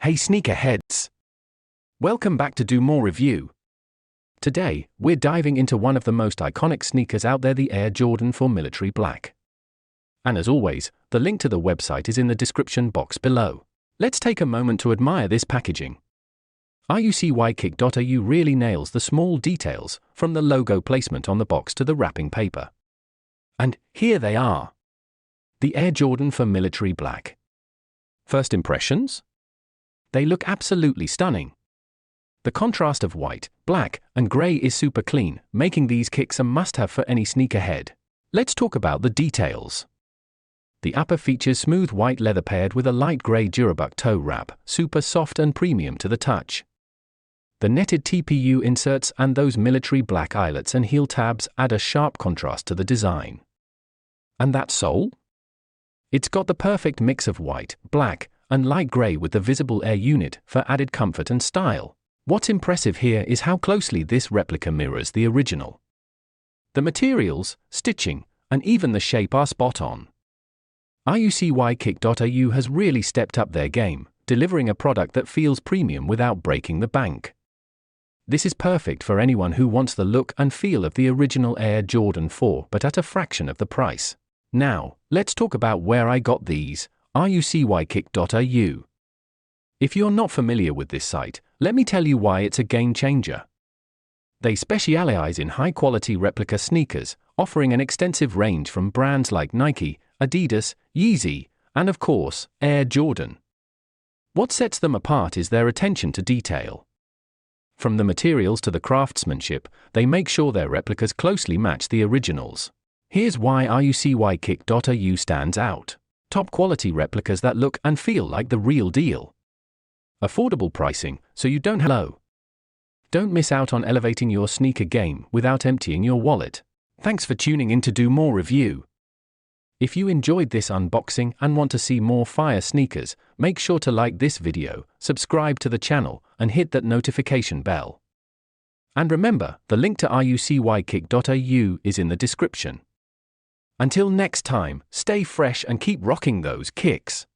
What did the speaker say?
Hey sneakerheads! Welcome back to Do More Review. Today, we're diving into one of the most iconic sneakers out there, the Air Jordan 4 Military Black. And as always, the link to the website is in the description box below. Let's take a moment to admire this packaging. reviewsindividual really nails the small details, from the logo placement on the box to the wrapping paper. And here they are. The Air Jordan 4 Military Black. First impressions? They look absolutely stunning. The contrast of white, black, and grey is super clean, making these kicks a must-have for any sneakerhead. Let's talk about the details. The upper features smooth white leather paired with a light grey Durabuck toe wrap, super soft and premium to the touch. The netted TPU inserts and those military black eyelets and heel tabs add a sharp contrast to the design. And that sole? It's got the perfect mix of white, black, and light grey with the visible air unit for added comfort and style. What's impressive here is how closely this replica mirrors the original. The materials, stitching, and even the shape are spot on. reviewsindividual has really stepped up their game, delivering a product that feels premium without breaking the bank. This is perfect for anyone who wants the look and feel of the original Air Jordan 4 but at a fraction of the price. Now, let's talk about where I got these. reviewsindividual. If you're not familiar with this site, let me tell you why it's a game changer. They specialize in high-quality replica sneakers, offering an extensive range from brands like Nike, Adidas, Yeezy, and of course, Air Jordan. What sets them apart is their attention to detail. From the materials to the craftsmanship, they make sure their replicas closely match the originals. Here's why reviewsindividual stands out. Top quality replicas that look and feel like the real deal. Affordable pricing, so you don't low. Don't miss out on elevating your sneaker game without emptying your wallet. Thanks for tuning in to Do More Review. If you enjoyed this unboxing and want to see more fire sneakers, make sure to like this video, subscribe to the channel, and hit that notification bell. And remember, the link to reviewsindividual is in the description. Until next time, stay fresh and keep rocking those kicks.